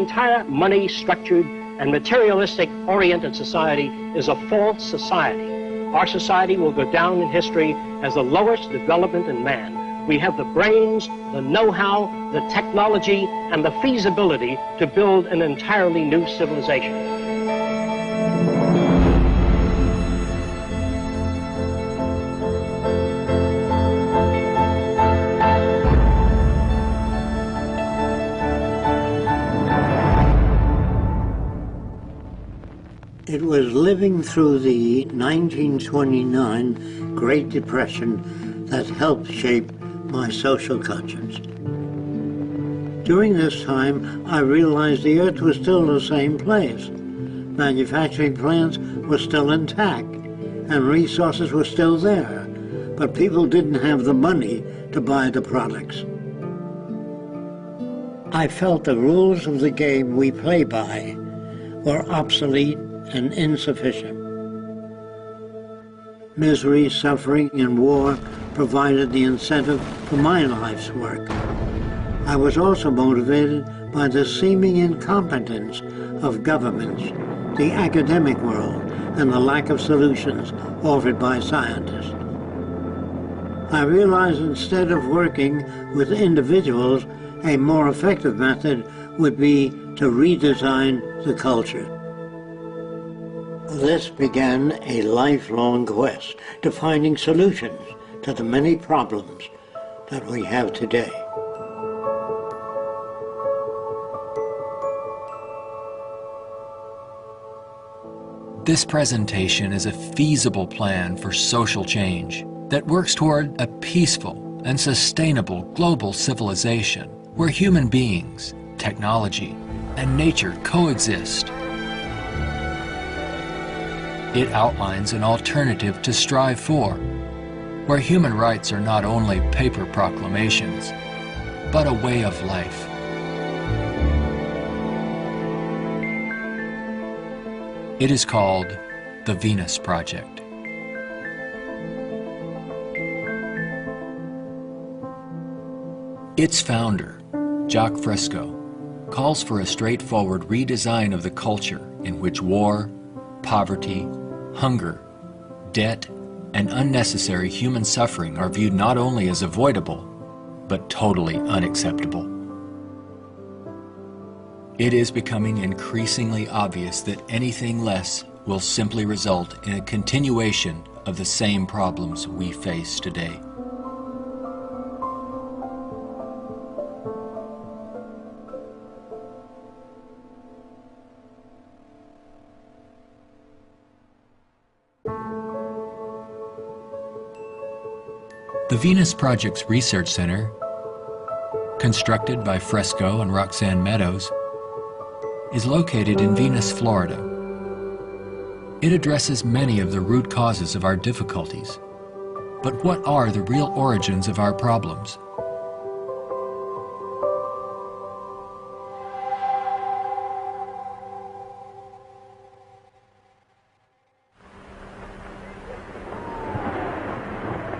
entire money-structured and materialistic-oriented society is a false society. Our society will go down in history as the lowest development in man. We have the brains, the know-how, the technology, and the feasibility to build an entirely new civilization. It was living through the 1929 Great Depression that helped shape my social conscience. During this time, I realized the earth was still the same place. Manufacturing plants were still intact, and resources were still there, but people didn't have the money to buy the products. I felt the rules of the game we play by were obsolete and insufficient. Misery, suffering, and war provided the incentive for my life's work. I was also motivated by the seeming incompetence of governments, the academic world, and the lack of solutions offered by scientists. I realized instead of working with individuals, a more effective method would be to redesign the culture. This began a lifelong quest to finding solutions to the many problems that we have today. This presentation is a feasible plan for social change that works toward a peaceful and sustainable global civilization where human beings, technology, and nature coexist. It outlines an alternative to strive for, where human rights are not only paper proclamations, but a way of life. It is called the Venus Project. Its founder, Jacques Fresco, calls for a straightforward redesign of the culture in which war, poverty, hunger, debt, and unnecessary human suffering are viewed not only as avoidable, but totally unacceptable. It is becoming increasingly obvious that anything less will simply result in a continuation of the same problems we face today. The Venus Project's Research Center, constructed by Fresco and Roxanne Meadows, is located in Venus, Florida. It addresses many of the root causes of our difficulties. But what are the real origins of our problems?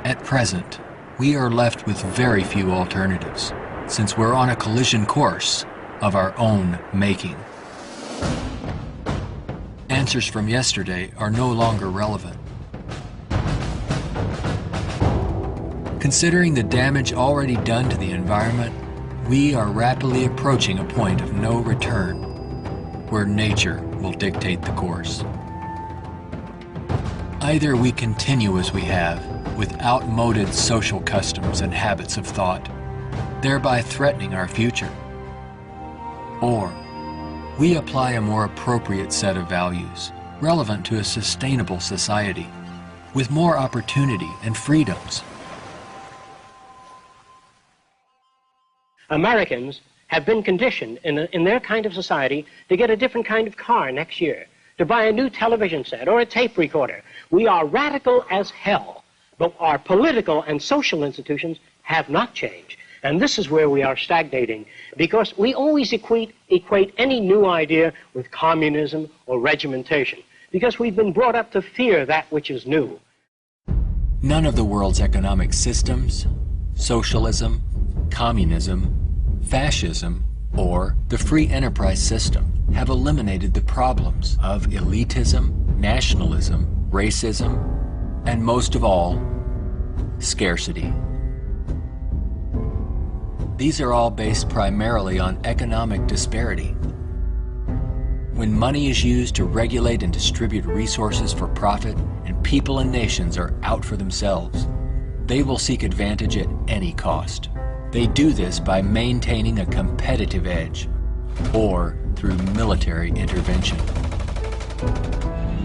At present, we are left with very few alternatives, since we're on a collision course of our own making. Answers from yesterday are no longer relevant. Considering the damage already done to the environment, we are rapidly approaching a point of no return, where nature will dictate the course. Either we continue as we have, with outmoded social customs and habits of thought, thereby threatening our future. Or we apply a more appropriate set of values, relevant to a sustainable society, with more opportunity and freedoms. Americans have been conditioned in their kind of society to get a different kind of car next year, to buy a new television set or a tape recorder. We are radical as hell. But our political and social institutions have not changed. And this is where we are stagnating, because we always equate any new idea with communism or regimentation, because we've been brought up to fear that which is new. None of the world's economic systems, socialism, communism, fascism, or the free enterprise system have eliminated the problems of elitism, nationalism, racism, and most of all, scarcity. These are all based primarily on economic disparity. When money is used to regulate and distribute resources for profit, and people and nations are out for themselves, they will seek advantage at any cost. They do this by maintaining a competitive edge, or through military intervention.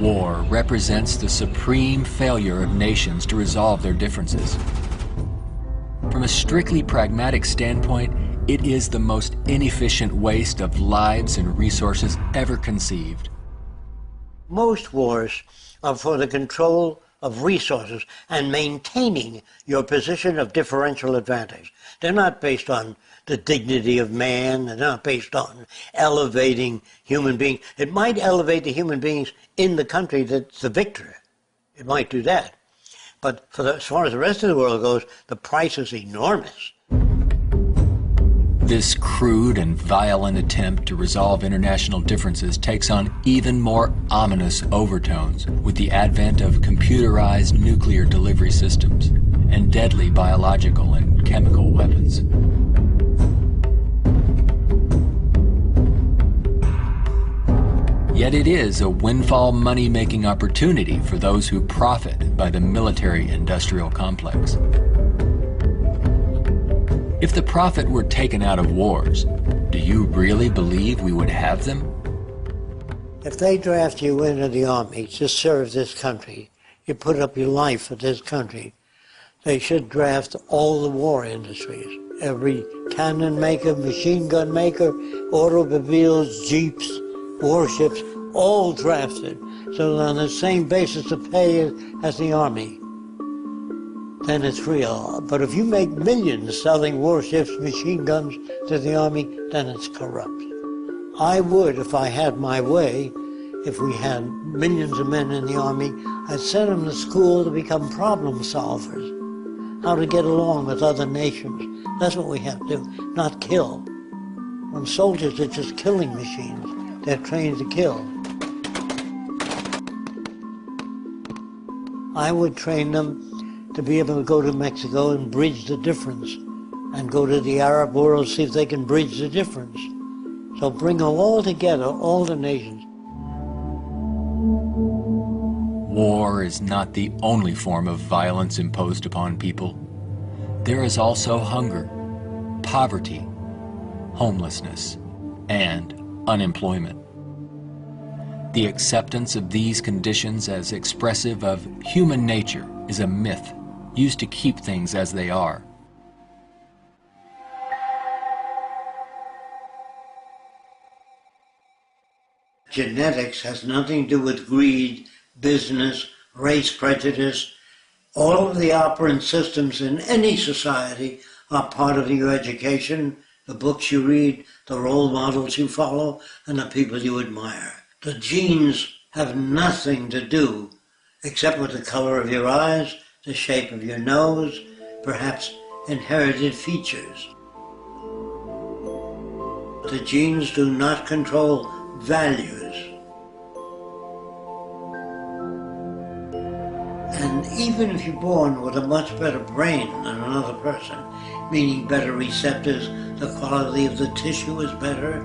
War represents the supreme failure of nations to resolve their differences. From a strictly pragmatic standpoint, it is the most inefficient waste of lives and resources ever conceived. Most wars are for the control of resources and maintaining your position of differential advantage. They're not based on the dignity of man. They're not based on elevating human beings. It might elevate the human beings in the country that's the victor. It might do that. But as far as the rest of the world goes, the price is enormous. This crude and violent attempt to resolve international differences takes on even more ominous overtones with the advent of computerized nuclear delivery systems and deadly biological and chemical weapons. Yet it is a windfall money-making opportunity for those who profit by the military-industrial complex. If the profit were taken out of wars, do you really believe we would have them? If they draft you into the army to serve this country, you put up your life for this country, they should draft all the war industries. Every cannon maker, machine gun maker, automobiles, jeeps, warships, all drafted, so that on the same basis of pay as the army. Then it's real. But if you make millions selling warships, machine guns to the army, then it's corrupt. I would, if I had my way, if we had millions of men in the army, I'd send them to school to become problem solvers, how to get along with other nations. That's what we have to do, not kill. When soldiers are just killing machines, they're trained to kill. I would train them to be able to go to Mexico and bridge the difference, and go to the Arab world, see if they can bridge the difference. So bring them all together, all the nations. War is not the only form of violence imposed upon people. There is also hunger, poverty, homelessness, and unemployment. The acceptance of these conditions as expressive of human nature is a myth used to keep things as they are. Genetics has nothing to do with greed, business, race prejudice. All of the operant systems in any society are part of your education, the books you read, the role models you follow, and the people you admire. The genes have nothing to do except with the color of your eyes, the shape of your nose, perhaps inherited features. The genes do not control values. And even if you're born with a much better brain than another person, meaning better receptors, the quality of the tissue is better,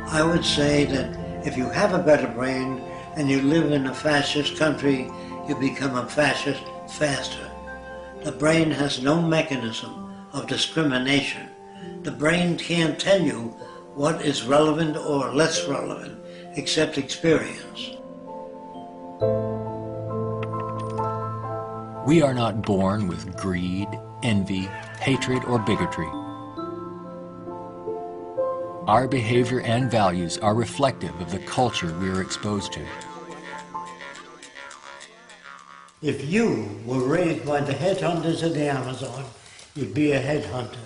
I would say that if you have a better brain and you live in a fascist country, you become a fascist faster. The brain has no mechanism of discrimination. The brain can't tell you what is relevant or less relevant, except experience. We are not born with greed, envy, hatred, or bigotry. Our behavior and values are reflective of the culture we are exposed to. If you were raised by the headhunters of the Amazon, you'd be a headhunter.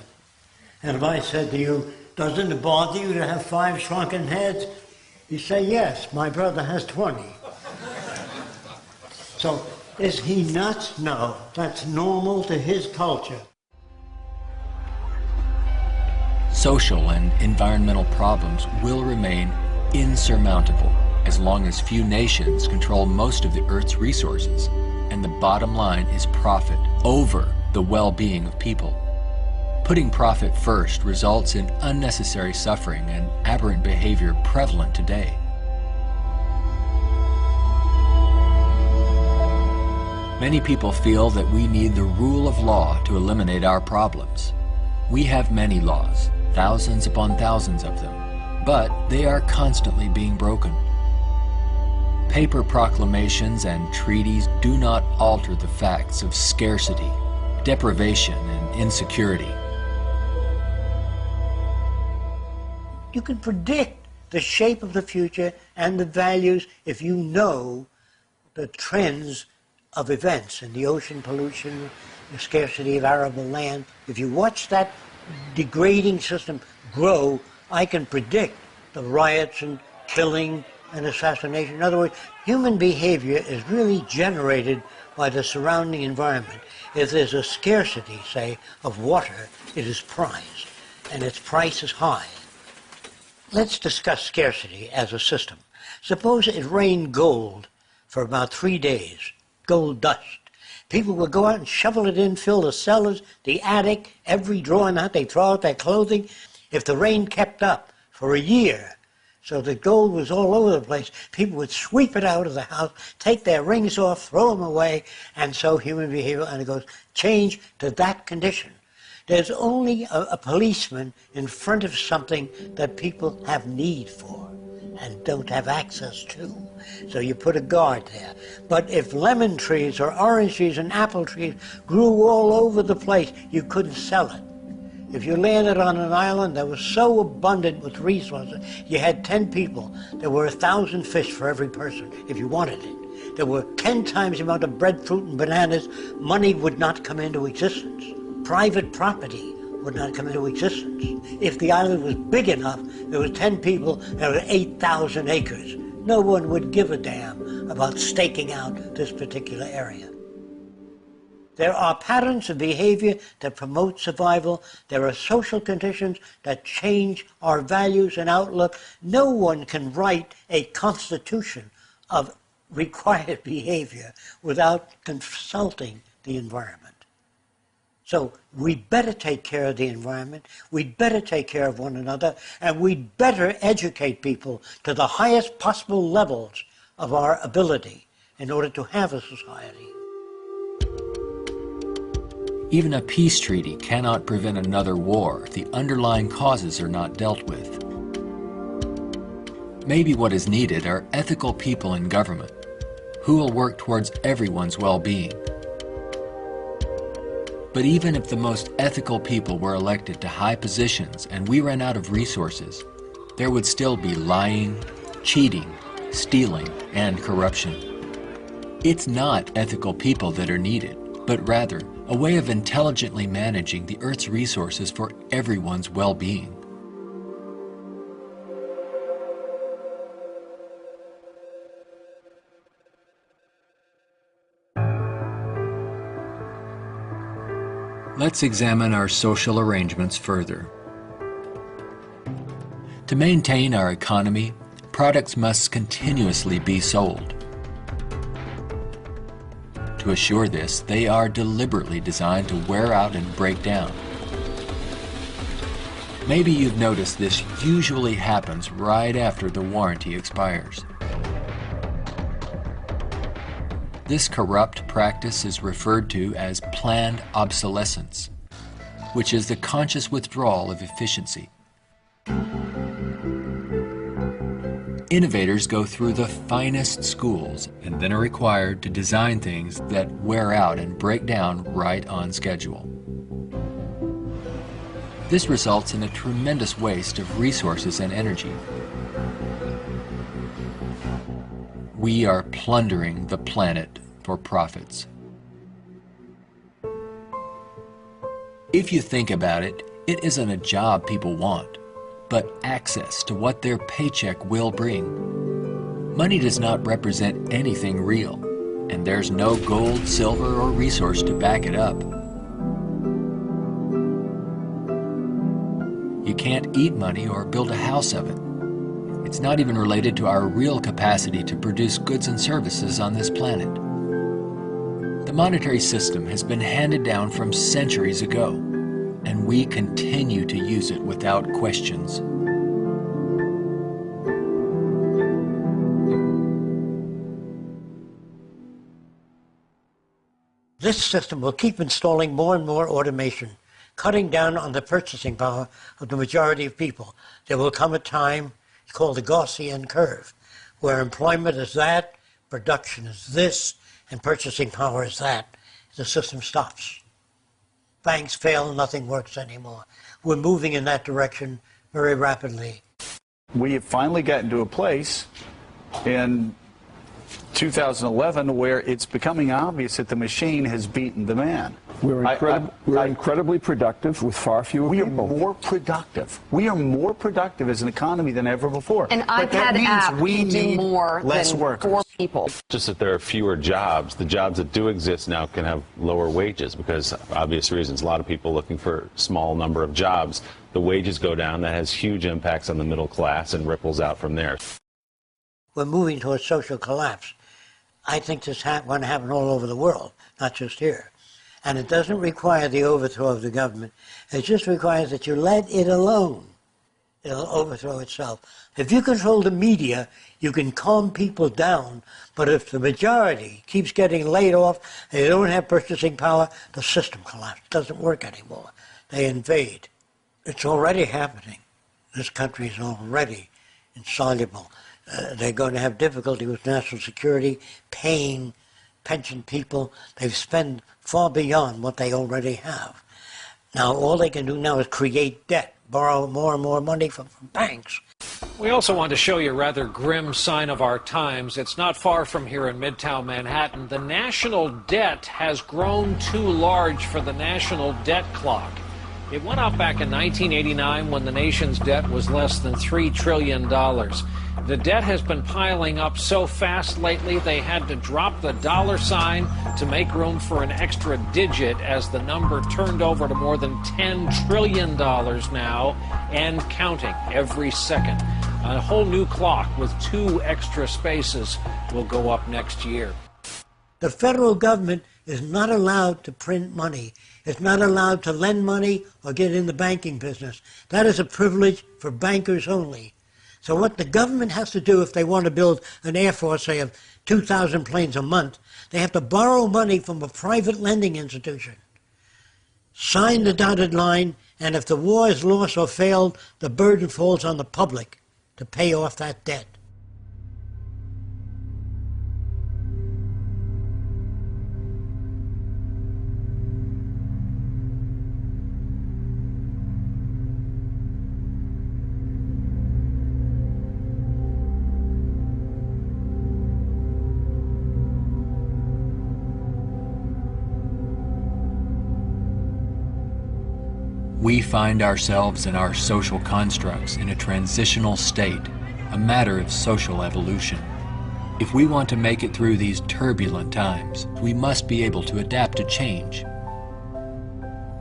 And if I said to you, doesn't it bother you to have 5 shrunken heads? You say, yes, my brother has 20. So, is he nuts? No, that's normal to his culture. social and environmental problems will remain insurmountable as long as few nations control most of the Earth's resources, and the bottom line is profit over the well-being of people. Putting profit first results in unnecessary suffering and aberrant behavior prevalent today. Many people feel that we need the rule of law to eliminate our problems. We have many laws, thousands upon thousands of them, but they are constantly being broken. Paper proclamations and treaties do not alter the facts of scarcity, deprivation, and insecurity. You can predict the shape of the future and the values if you know the trends of events in the ocean pollution, the scarcity of arable land. If you watch that degrading system grow, I can predict the riots and killing and assassination. In other words, human behavior is really generated by the surrounding environment. If there's a scarcity, say, of water, it is prized, and its price is high. Let's discuss scarcity as a system. Suppose it rained gold for about 3 days, gold dust. People would go out and shovel it in, fill the cellars, the attic, every drawer in the house. They throw out their clothing. If the rain kept up for a year, so the gold was all over the place, people would sweep it out of the house, take their rings off, throw them away, and so human behavior undergoes change to that condition. There's only a policeman in front of something that people have need for and don't have access to. So you put a guard there. But if lemon trees or orange trees and apple trees grew all over the place, you couldn't sell it. If you landed on an island that was so abundant with resources, you had 10 people, there were 1,000 fish for every person if you wanted it. There were 10 times the amount of bread, fruit, and bananas. Money would not come into existence. Private property would not come into existence. If the island was big enough, there were 10 people, there were 8,000 acres. No one would give a damn about staking out this particular area. There are patterns of behavior that promote survival. There are social conditions that change our values and outlook. No one can write a constitution of required behavior without consulting the environment. So we'd better take care of the environment, we'd better take care of one another, and we'd better educate people to the highest possible levels of our ability in order to have a society. Even a peace treaty cannot prevent another war if the underlying causes are not dealt with. Maybe what is needed are ethical people in government who will work towards everyone's well-being. But even if the most ethical people were elected to high positions and we ran out of resources, there would still be lying, cheating, stealing, and corruption. It's not ethical people that are needed, but rather a way of intelligently managing the Earth's resources for everyone's well-being. Let's examine our social arrangements further. To maintain our economy, products must continuously be sold. To assure this, they are deliberately designed to wear out and break down. Maybe you've noticed this usually happens right after the warranty expires. This corrupt practice is referred to as planned obsolescence, which is the conscious withdrawal of efficiency. Innovators go through the finest schools and then are required to design things that wear out and break down right on schedule. This results in a tremendous waste of resources and energy. We are plundering the planet for profits. If you think about it, it isn't a job people want, but access to what their paycheck will bring. Money does not represent anything real, and there's no gold, silver, or resource to back it up. You can't eat money or build a house of it. It's not even related to our real capacity to produce goods and services on this planet. The monetary system has been handed down from centuries ago, and we continue to use it without questions. This system will keep installing more and more automation, cutting down on the purchasing power of the majority of people. There will come a time, it's called the Gaussian curve, where employment is that, production is this, and purchasing power is that. The system stops. Banks fail, nothing works anymore. We're moving in that direction very rapidly. We have finally gotten to a place in 2011 where it's becoming obvious that the machine has beaten the man. We're incredibly productive with far fewer people. We are more productive. We are more productive as an economy than ever before. An iPad app can do more less than workers. 4 people. Just that there are fewer jobs. The jobs that do exist now can have lower wages because obvious reasons. A lot of people looking for a small number of jobs. The wages go down. That has huge impacts on the middle class and ripples out from there. We're moving towards social collapse. I think this is going to happen all over the world, not just here. And it doesn't require the overthrow of the government. It just requires that you let it alone. It'll overthrow itself. If you control the media, you can calm people down. But if the majority keeps getting laid off, they don't have purchasing power, the system collapses. It doesn't work anymore. They invade. It's already happening. This country is already insoluble. They're going to have difficulty with national security, paying pension people. They've spent far beyond what they already have. Now, all they can do now is create debt, borrow more and more money from banks. We also want to show you a rather grim sign of our times. It's not far from here in Midtown Manhattan. The national debt has grown too large for the national debt clock. It went up back in 1989 when the nation's debt was less than $3 trillion. The debt has been piling up so fast lately they had to drop the dollar sign to make room for an extra digit as the number turned over to more than $10 trillion now and counting every second. A whole new clock with 2 extra spaces will go up next year. The federal government is not allowed to print money. It's not allowed to lend money or get in the banking business. That is a privilege for bankers only. So what the government has to do if they want to build an air force, say, of 2,000 planes a month, they have to borrow money from a private lending institution, sign the dotted line, and if the war is lost or failed, the burden falls on the public to pay off that debt. We find ourselves and our social constructs in a transitional state, a matter of social evolution. If we want to make it through these turbulent times, we must be able to adapt to change.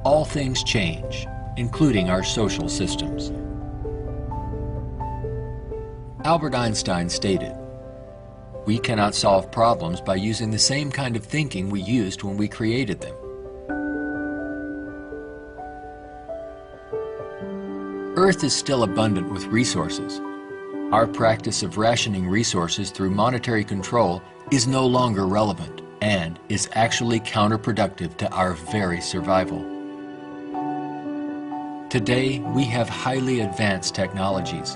All things change, including our social systems. Albert Einstein stated, "We cannot solve problems by using the same kind of thinking we used when we created them." Earth is still abundant with resources. Our practice of rationing resources through monetary control is no longer relevant and is actually counterproductive to our very survival. Today, we have highly advanced technologies,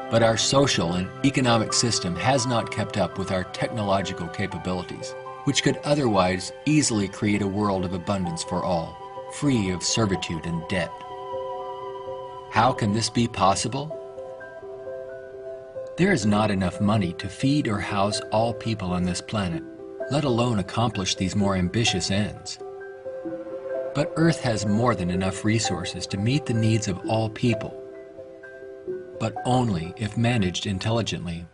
but our social and economic system has not kept up with our technological capabilities, which could otherwise easily create a world of abundance for all, free of servitude and debt. How can this be possible? There is not enough money to feed or house all people on this planet, let alone accomplish these more ambitious ends. But Earth has more than enough resources to meet the needs of all people, but only if managed intelligently.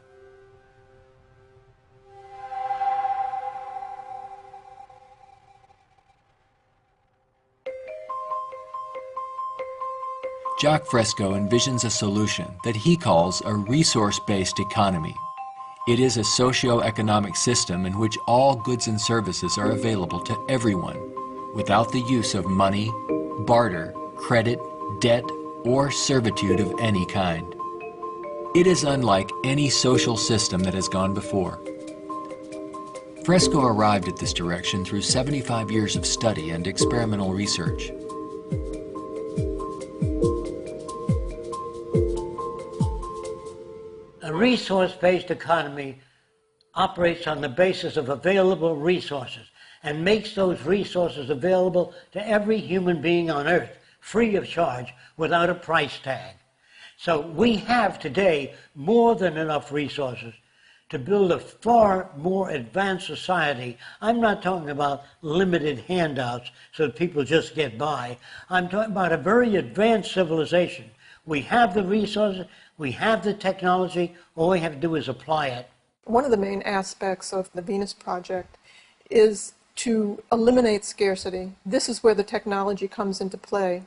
Jacques Fresco envisions a solution that he calls a resource-based economy. It is a socio-economic system in which all goods and services are available to everyone, without the use of money, barter, credit, debt, or servitude of any kind. It is unlike any social system that has gone before. Fresco arrived at this direction through 75 years of study and experimental research. A resource-based economy operates on the basis of available resources and makes those resources available to every human being on earth, free of charge, without a price tag. So we have today more than enough resources to build a far more advanced society. I'm not talking about limited handouts so that people just get by. I'm talking about a very advanced civilization. We have the resources, we have the technology, all we have to do is apply it. One of the main aspects of the Venus Project is to eliminate scarcity. This is where the technology comes into play.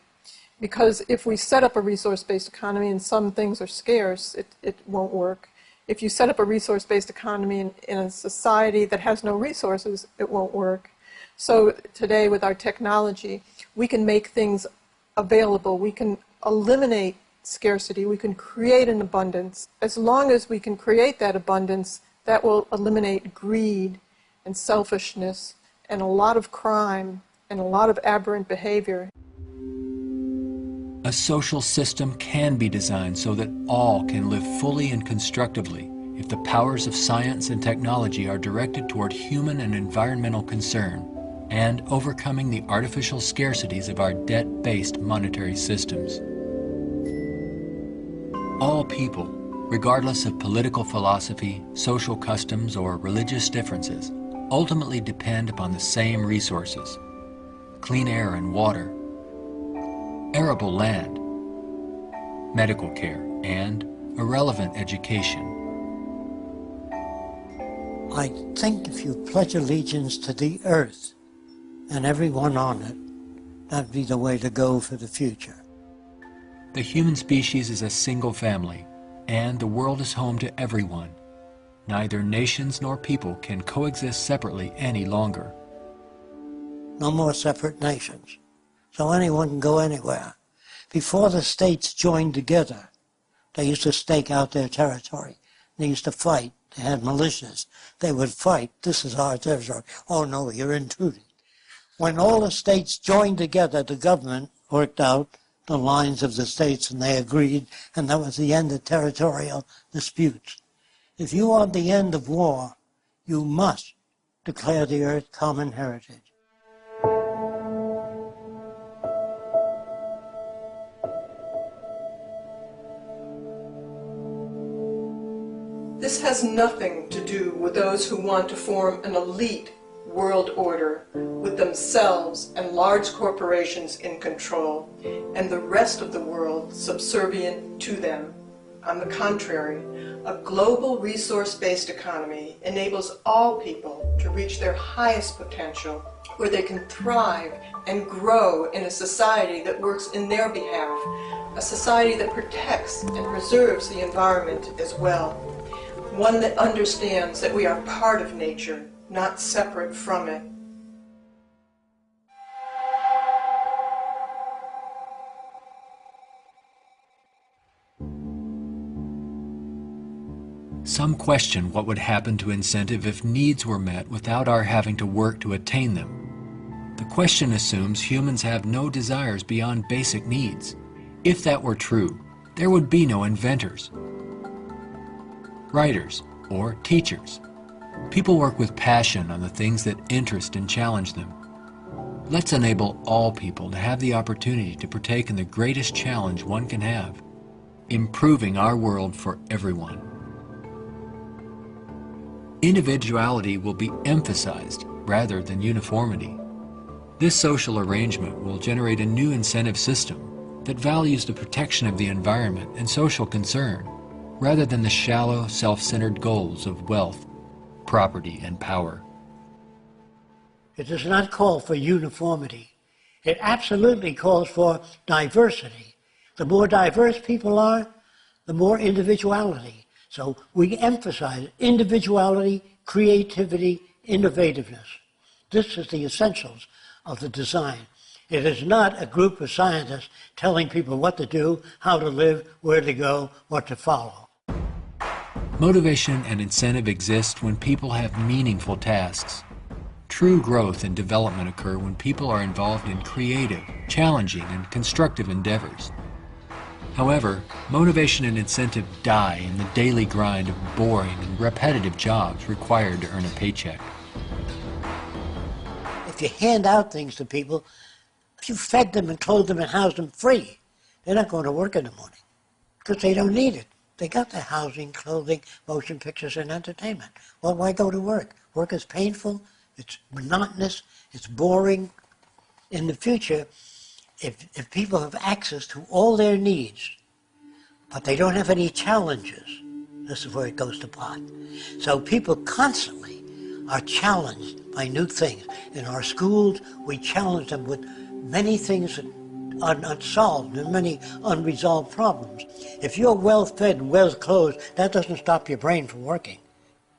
Because if we set up a resource-based economy and some things are scarce, it won't work. If you set up a resource-based economy in a society that has no resources, it won't work. So today with our technology, we can make things available. We can eliminate scarcity. We can create an abundance. As long as we can create that abundance, that will eliminate greed and selfishness and a lot of crime and a lot of aberrant behavior. A social system can be designed so that all can live fully and constructively if the powers of science and technology are directed toward human and environmental concern and overcoming the artificial scarcities of our debt-based monetary systems. All people, regardless of political philosophy, social customs, or religious differences, ultimately depend upon the same resources: clean air and water, arable land, medical care, and a relevant education. I think if you pledge allegiance to the earth and everyone on it, that'd be the way to go for the future. The human species is a single family, and the world is home to everyone. Neither nations nor people can coexist separately any longer. No more separate nations. So anyone can go anywhere. Before the states joined together, they used to stake out their territory. They used to fight. They had militias. They would fight. This is our territory. Oh no, you're intruding. When all the states joined together, the government worked out the lines of the states and they agreed, and that was the end of territorial disputes. If you want the end of war, you must declare the earth common heritage. This has nothing to do with those who want to form an elite world order with themselves and large corporations in control and the rest of the world subservient to them. On the contrary, a global resource-based economy enables all people to reach their highest potential, where they can thrive and grow in a society that works in their behalf, a society that protects and preserves the environment as well, one that understands that we are part of nature, not separate from it. Some question what would happen to incentive if needs were met without our having to work to attain them. The question assumes humans have no desires beyond basic needs. If that were true, there would be no inventors, writers, or teachers. People work with passion on the things that interest and challenge them. Let's enable all people to have the opportunity to partake in the greatest challenge one can have, improving our world for everyone. Individuality will be emphasized rather than uniformity. This social arrangement will generate a new incentive system that values the protection of the environment and social concern, rather than the shallow, self-centered goals of wealth, property, and power. It does not call for uniformity. It absolutely calls for diversity. The more diverse people are, the more individuality. So we emphasize individuality, creativity, innovativeness. This is the essentials of the design. It is not a group of scientists telling people what to do, how to live, where to go, what to follow. Motivation and incentive exist when people have meaningful tasks. True growth and development occur when people are involved in creative, challenging, and constructive endeavors. However, motivation and incentive die in the daily grind of boring and repetitive jobs required to earn a paycheck. If you hand out things to people, if you fed them and clothed them and housed them free, they're not going to work in the morning because they don't need it. They got their housing, clothing, motion pictures, and entertainment. Well, why go to work? Work is painful, it's monotonous, it's boring. In the future, if people have access to all their needs, but they don't have any challenges, this is where it goes to pot. So people constantly are challenged by new things. In our schools, we challenge them with many things that are unsolved and many unresolved problems. If you're well-fed and well-clothed, that doesn't stop your brain from working.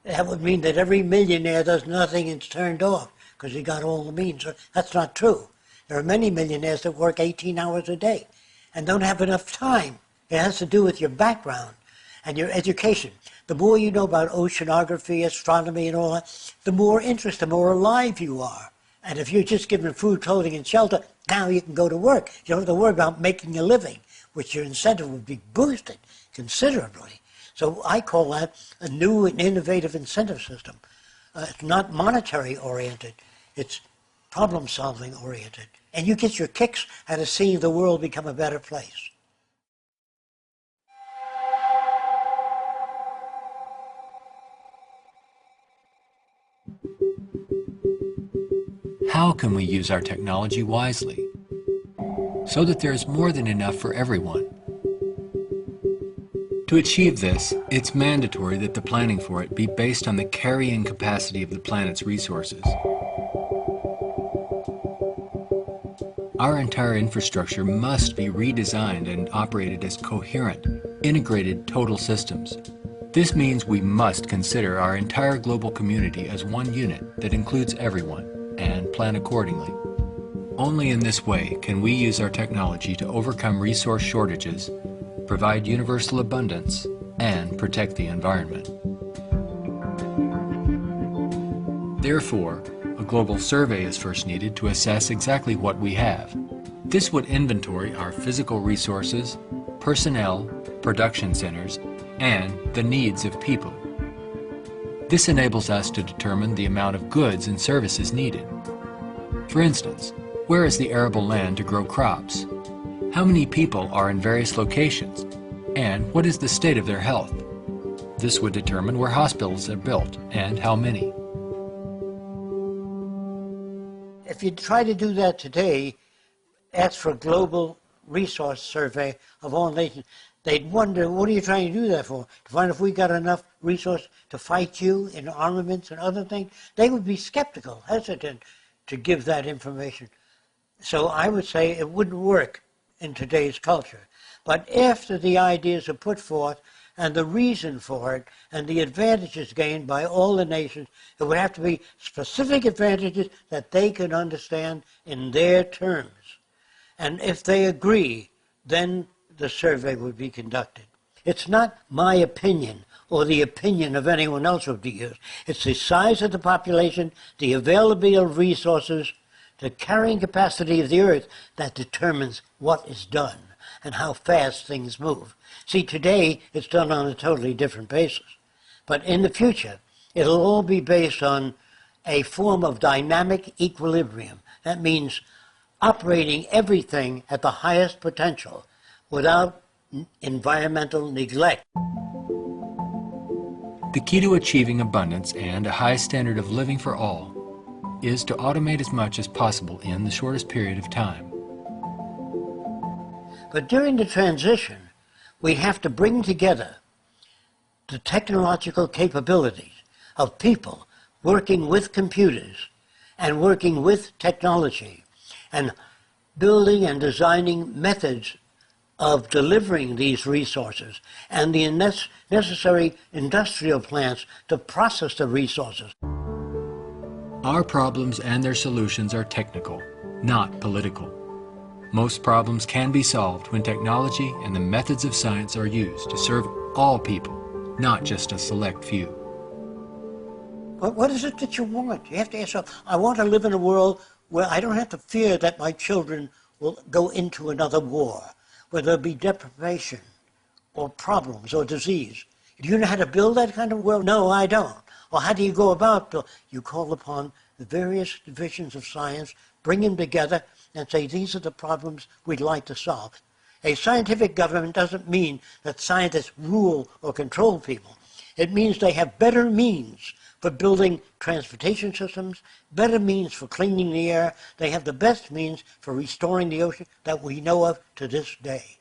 That would mean that every millionaire does nothing and is turned off because he got all the means. That's not true. There are many millionaires that work 18 hours a day and don't have enough time. It has to do with your background and your education. The more you know about oceanography, astronomy, and all that, the more interest, the more alive you are. And if you're just given food, clothing, and shelter, now you can go to work. You don't have to worry about making a living, which your incentive would be boosted considerably. So I call that a new and innovative incentive system. It's not monetary oriented, it's problem solving oriented. And you get your kicks out of seeing the world become a better place. How can we use our technology wisely so that there is more than enough for everyone? To achieve this, it's mandatory that the planning for it be based on the carrying capacity of the planet's resources. Our entire infrastructure must be redesigned and operated as coherent, integrated total systems. This means we must consider our entire global community as one unit that includes everyone, and plan accordingly. Only in this way can we use our technology to overcome resource shortages, provide universal abundance, and protect the environment. Therefore, a global survey is first needed to assess exactly what we have. This would inventory our physical resources, personnel, production centers, and the needs of people. This enables us to determine the amount of goods and services needed. For instance, where is the arable land to grow crops? How many people are in various locations? And what is the state of their health? This would determine where hospitals are built and how many. If you try to do that today, ask for a global resource survey of all nations, they'd wonder, what are you trying to do that for? To find if we got enough resource to fight you in armaments and other things? They would be skeptical, hesitant to give that information. So I would say it wouldn't work in today's culture. But after the ideas are put forth and the reason for it and the advantages gained by all the nations, it would have to be specific advantages that they can understand in their terms. And if they agree, then the survey would be conducted. It's not my opinion or the opinion of anyone else would be used. It's the size of the population, the availability of resources, the carrying capacity of the earth that determines what is done and how fast things move. See, today it's done on a totally different basis. But in the future, it'll all be based on a form of dynamic equilibrium. That means operating everything at the highest potential without environmental neglect. The key to achieving abundance and a high standard of living for all is to automate as much as possible in the shortest period of time. But during the transition, we have to bring together the technological capabilities of people working with computers and working with technology and building and designing methods of delivering these resources and the necessary industrial plants to process the resources. Our problems and their solutions are technical, not political. Most problems can be solved when technology and the methods of science are used to serve all people, not just a select few. What is it that you want? You have to ask yourself, I want to live in a world where I don't have to fear that my children will go into another war, where there'll be deprivation or problems or disease. Do you know how to build that kind of world? No, I don't. Well, how do you go about it? You call upon the various divisions of science, bring them together, and say, these are the problems we'd like to solve. A scientific government doesn't mean that scientists rule or control people. It means they have better means for building transportation systems, better means for cleaning the air. They have the best means for restoring the ocean that we know of to this day.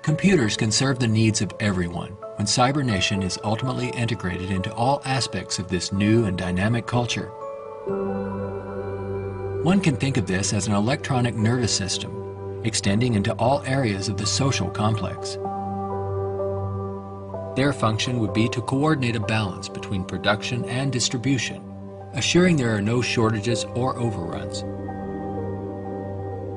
Computers can serve the needs of everyone when CyberNation is ultimately integrated into all aspects of this new and dynamic culture. One can think of this as an electronic nervous system, extending into all areas of the social complex. Their function would be to coordinate a balance between production and distribution, assuring there are no shortages or overruns.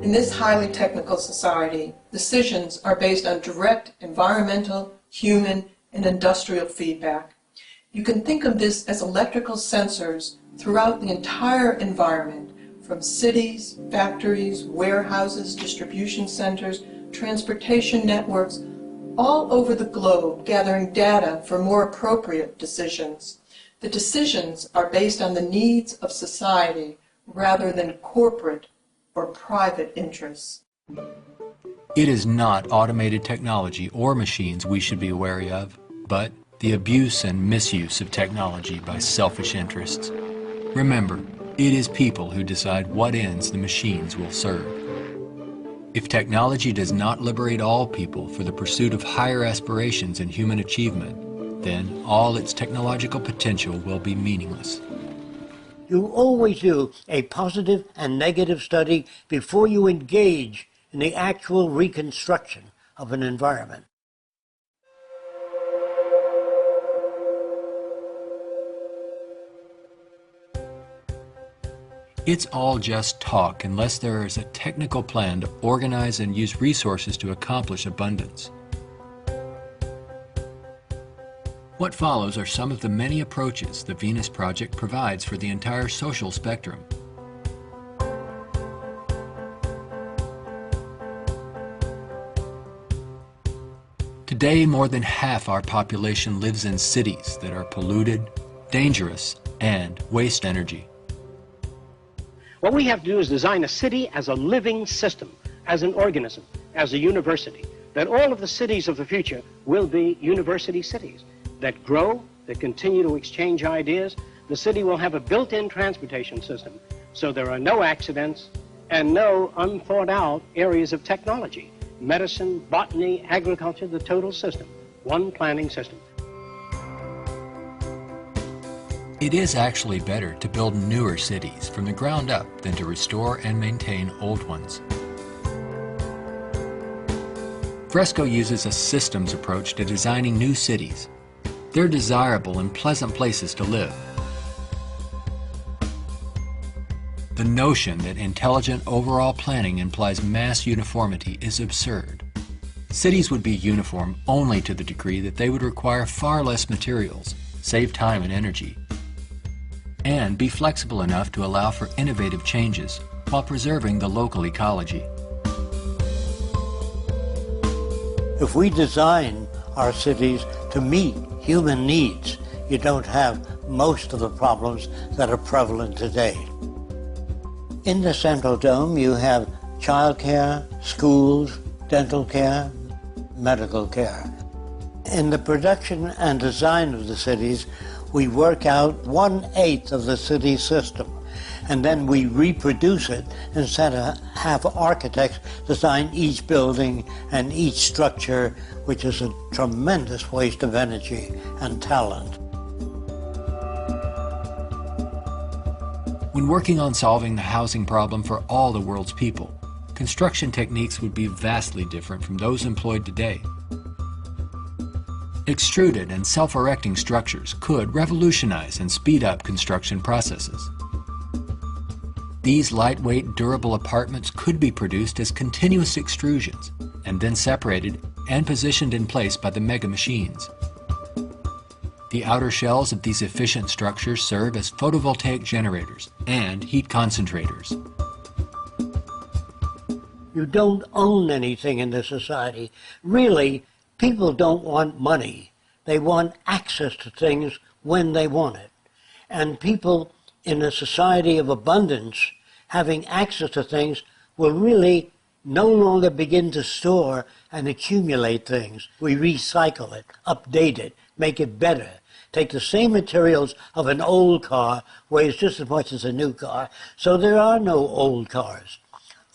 In this highly technical society, decisions are based on direct environmental, human, and industrial feedback. You can think of this as electrical sensors throughout the entire environment, from cities, factories, warehouses, distribution centers, transportation networks, all over the globe, gathering data for more appropriate decisions. The decisions are based on the needs of society rather than corporate or private interests. It is not automated technology or machines we should be wary of, but the abuse and misuse of technology by selfish interests. Remember, it is people who decide what ends the machines will serve. If technology does not liberate all people for the pursuit of higher aspirations and human achievement, then all its technological potential will be meaningless. You always do a positive and negative study before you engage in the actual reconstruction of an environment. It's all just talk unless there is a technical plan to organize and use resources to accomplish abundance. What follows are some of the many approaches the Venus Project provides for the entire social spectrum. Today, more than half our population lives in cities that are polluted, dangerous, and waste energy. What we have to do is design a city as a living system, as an organism, as a university, that all of the cities of the future will be university cities that grow, that continue to exchange ideas. The city will have a built-in transportation system, so there are no accidents and no unthought out areas of technology. Medicine, botany, agriculture, the total system, one planning system. It is actually better to build newer cities from the ground up than to restore and maintain old ones. Fresco uses a systems approach to designing new cities. They're desirable and pleasant places to live. The notion that intelligent overall planning implies mass uniformity is absurd. Cities would be uniform only to the degree that they would require far less materials, save time and energy, and be flexible enough to allow for innovative changes while preserving the local ecology. If we design our cities to meet human needs, you don't have most of the problems that are prevalent today. In the Central Dome, you have childcare, schools, dental care, medical care. In the production and design of the cities, we work out 1/8 of the city system, and then we reproduce it instead of have architects design each building and each structure, which is a tremendous waste of energy and talent. When working on solving the housing problem for all the world's people, construction techniques would be vastly different from those employed today. Extruded and self-erecting structures could revolutionize and speed up construction processes. These lightweight, durable apartments could be produced as continuous extrusions and then separated and positioned in place by the mega machines. The outer shells of these efficient structures serve as photovoltaic generators and heat concentrators. You don't own anything in this society. Really, people don't want money. They want access to things when they want it. And people in a society of abundance, having access to things, will really no longer begin to store and accumulate things. We recycle it, update it, make it better. Take the same materials of an old car, weighs just as much as a new car, so there are no old cars.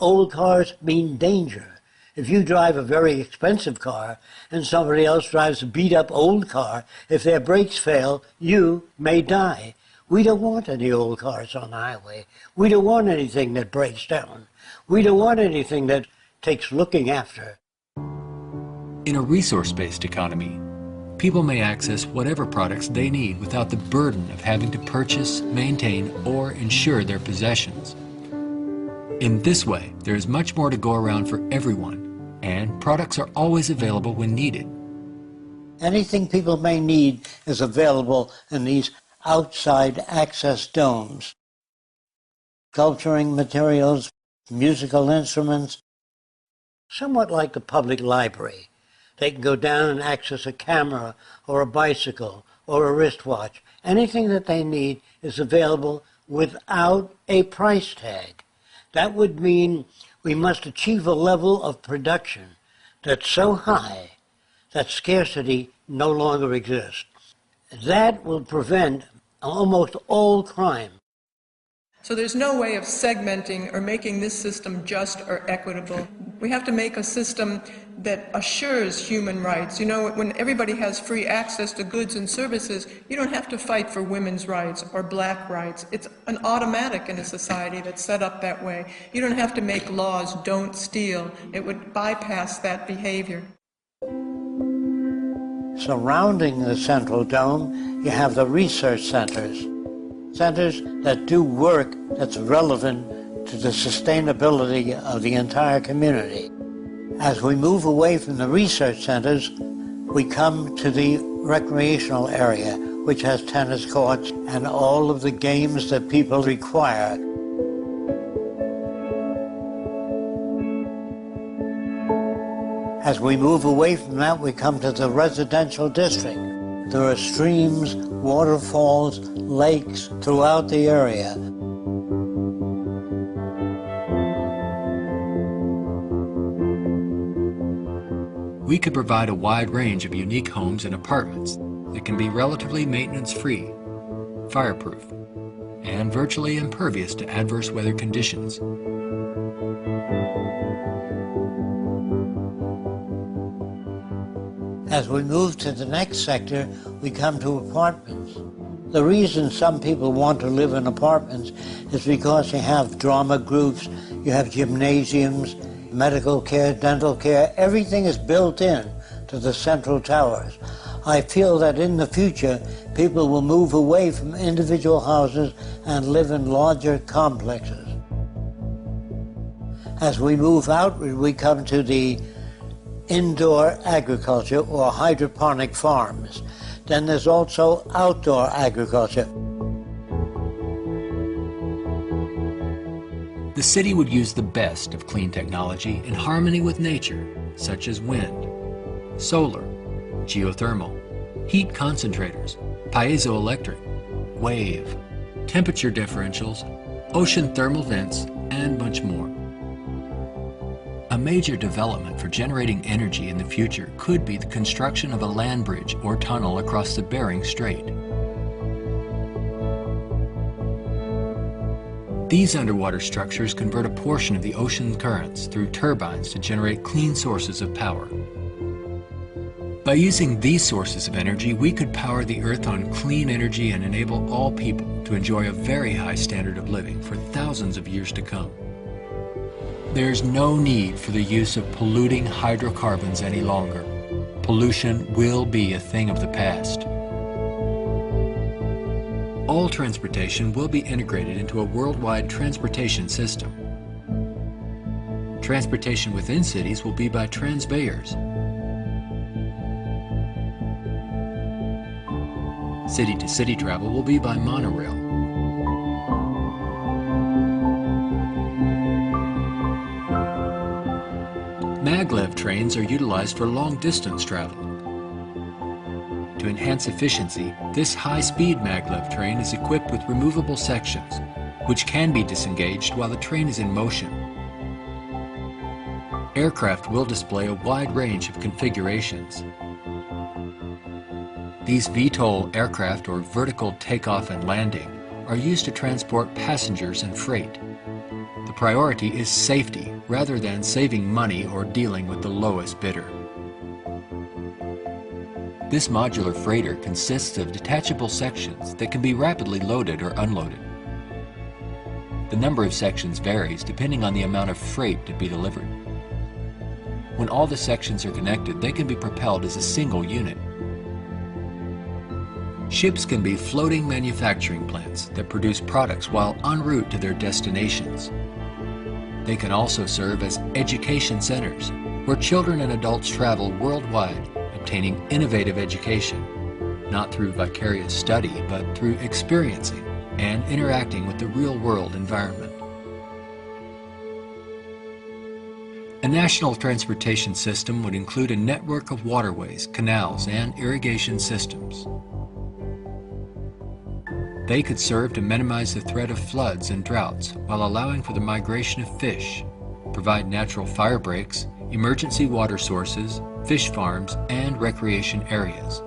Old cars mean danger. If you drive a very expensive car and somebody else drives a beat-up old car, if their brakes fail, you may die. We don't want any old cars on the highway. We don't want anything that breaks down. We don't want anything that takes looking after. In a resource-based economy, people may access whatever products they need without the burden of having to purchase, maintain, or insure their possessions. In this way, there is much more to go around for everyone, and products are always available when needed. Anything people may need is available in these outside access domes. Sculpturing materials, musical instruments, somewhat like the public library. They can go down and access a camera or a bicycle or a wristwatch. Anything that they need is available without a price tag. That would mean we must achieve a level of production that's so high that scarcity no longer exists. That will prevent almost all crime. So there's no way of segmenting or making this system just or equitable. We have to make a system that assures human rights. You know, when everybody has free access to goods and services, you don't have to fight for women's rights or black rights. It's an automatic in a society that's set up that way. You don't have to make laws, don't steal. It would bypass that behavior. Surrounding the central dome, you have the research centers. Centers that do work that's relevant to the sustainability of the entire community. As we move away from the research centers, we come to the recreational area, which has tennis courts and all of the games that people require. As we move away from that, we come to the residential district. There are streams, waterfalls, lakes throughout the area. We could provide a wide range of unique homes and apartments that can be relatively maintenance-free, fireproof, and virtually impervious to adverse weather conditions. As we move to the next sector, we come to apartments. The reason some people want to live in apartments is because you have drama groups, you have gymnasiums, medical care, dental care, everything is built in to the central towers. I feel that in the future, people will move away from individual houses and live in larger complexes. As we move outward, we come to the indoor agriculture or hydroponic farms. Then there's also outdoor agriculture. The city would use the best of clean technology in harmony with nature, such as wind, solar, geothermal, heat concentrators, piezoelectric, wave, temperature differentials, ocean thermal vents, and much more. A major development for generating energy in the future could be the construction of a land bridge or tunnel across the Bering Strait. These underwater structures convert a portion of the ocean currents through turbines to generate clean sources of power. By using these sources of energy, we could power the Earth on clean energy and enable all people to enjoy a very high standard of living for thousands of years to come. There's no need for the use of polluting hydrocarbons any longer. Pollution will be a thing of the past. All transportation will be integrated into a worldwide transportation system. Transportation within cities will be by transbayers. City-to-city travel will be by monorail. Maglev trains are utilized for long-distance travel. To enhance efficiency, this high-speed maglev train is equipped with removable sections, which can be disengaged while the train is in motion. Aircraft will display a wide range of configurations. These VTOL aircraft, or vertical takeoff and landing, are used to transport passengers and freight. The priority is safety rather than saving money or dealing with the lowest bidder. This modular freighter consists of detachable sections that can be rapidly loaded or unloaded. The number of sections varies depending on the amount of freight to be delivered. When all the sections are connected, they can be propelled as a single unit. Ships can be floating manufacturing plants that produce products while en route to their destinations. They can also serve as education centers, where children and adults travel worldwide, obtaining innovative education, not through vicarious study, but through experiencing and interacting with the real-world environment. A national transportation system would include a network of waterways, canals, and irrigation systems. They could serve to minimize the threat of floods and droughts while allowing for the migration of fish, provide natural fire breaks, emergency water sources, fish farms, and recreation areas.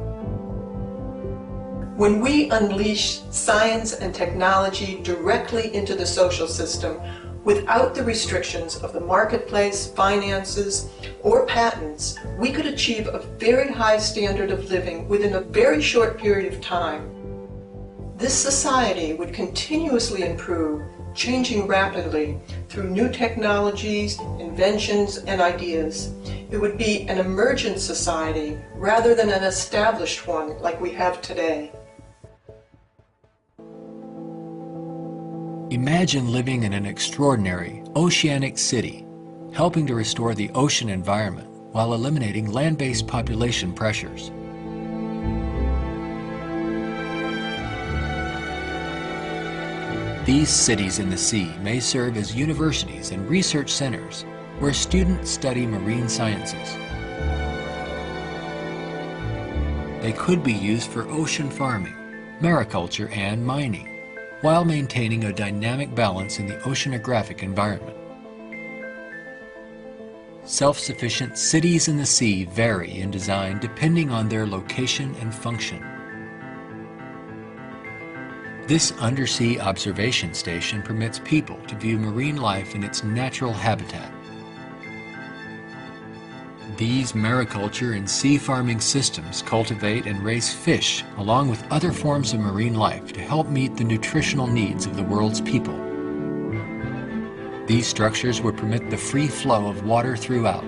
When we unleash science and technology directly into the social system without the restrictions of the marketplace, finances, or patents, we could achieve a very high standard of living within a very short period of time. This society would continuously improve, changing rapidly through new technologies, inventions, and ideas. It would be an emergent society rather than an established one like we have today. Imagine living in an extraordinary oceanic city, helping to restore the ocean environment while eliminating land-based population pressures. These cities in the sea may serve as universities and research centers where students study marine sciences. They could be used for ocean farming, mariculture, and mining, while maintaining a dynamic balance in the oceanographic environment. Self-sufficient cities in the sea vary in design depending on their location and function. This undersea observation station permits people to view marine life in its natural habitat. These mariculture and sea farming systems cultivate and raise fish along with other forms of marine life to help meet the nutritional needs of the world's people. These structures would permit the free flow of water throughout.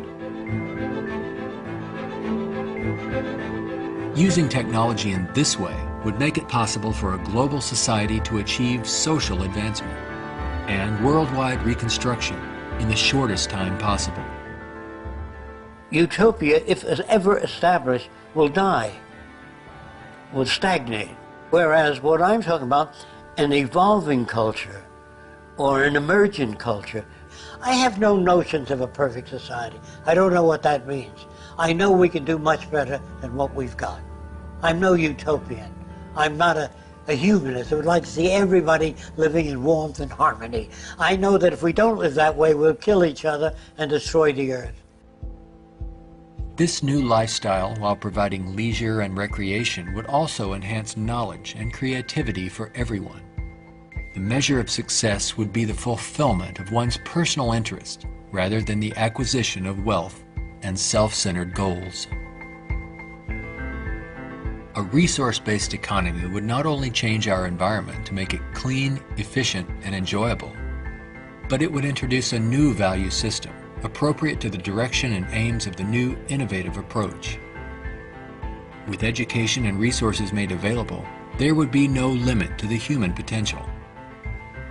Using technology in this way would make it possible for a global society to achieve social advancement and worldwide reconstruction in the shortest time possible. Utopia, if ever established, will die, will stagnate. Whereas what I'm talking about, an evolving culture or an emergent culture, I have no notions of a perfect society. I don't know what that means. I know we can do much better than what we've got. I'm no utopian. I'm not a humanist who would like to see everybody living in warmth and harmony. I know that if we don't live that way, we'll kill each other and destroy the earth. This new lifestyle, while providing leisure and recreation, would also enhance knowledge and creativity for everyone. The measure of success would be the fulfillment of one's personal interest rather than the acquisition of wealth and self-centered goals. A resource-based economy would not only change our environment to make it clean, efficient, and enjoyable, but it would introduce a new value system appropriate to the direction and aims of the new innovative approach. With education and resources made available, there would be no limit to the human potential.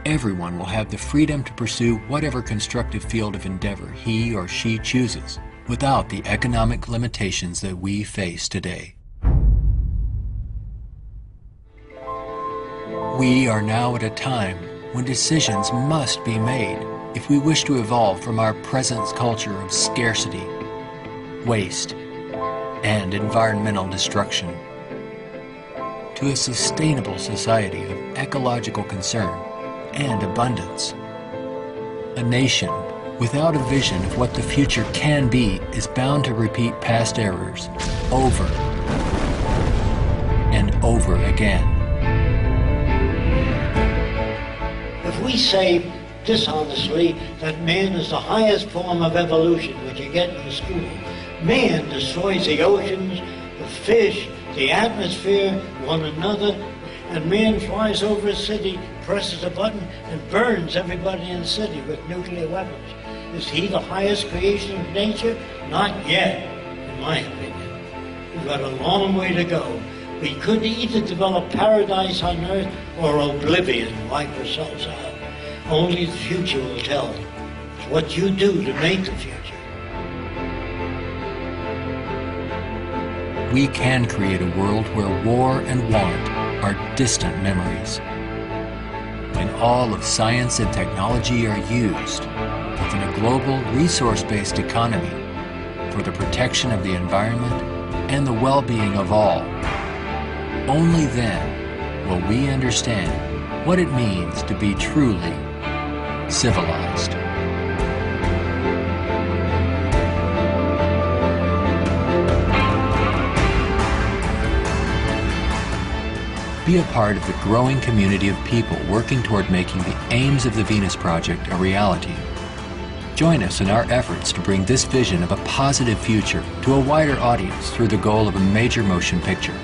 Everyone will have the freedom to pursue whatever constructive field of endeavor he or she chooses, without the economic limitations that we face today. We are now at a time when decisions must be made if we wish to evolve from our present culture of scarcity, waste, and environmental destruction to a sustainable society of ecological concern and abundance. A nation without a vision of what the future can be is bound to repeat past errors over and over again. If we say dishonestly that man is the highest form of evolution which you get in school, man destroys the oceans, the fish, the atmosphere, one another, and man flies over a city, presses a button, and burns everybody in the city with nuclear weapons. Is he the highest creation of nature? Not yet, in my opinion. We've got a long way to go. We could either develop paradise on earth or oblivion, wipe ourselves out. Only the future will tell. It's what you do to make the future. We can create a world where war and want are distant memories. When all of science and technology are used within a global resource-based economy for the protection of the environment and the well-being of all, only then will we understand what it means to be truly civilized. Be a part of the growing community of people working toward making the aims of the Venus Project a reality. Join us in our efforts to bring this vision of a positive future to a wider audience through the goal of a major motion picture.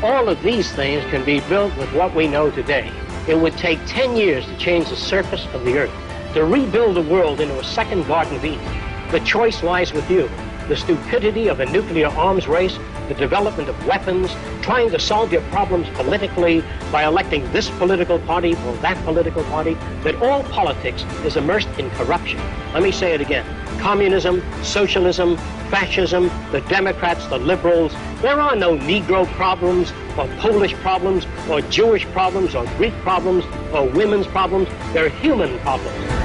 All of these things can be built with what we know today. It would take 10 years to change the surface of the earth, to rebuild the world into a second Garden of Eden. The choice lies with you. The stupidity of a nuclear arms race, the development of weapons, trying to solve your problems politically by electing this political party or that political party, that all politics is immersed in corruption. Let me say it again. Communism, socialism, fascism, the Democrats, the liberals, there are no Negro problems or Polish problems or Jewish problems or Greek problems or women's problems. They're human problems.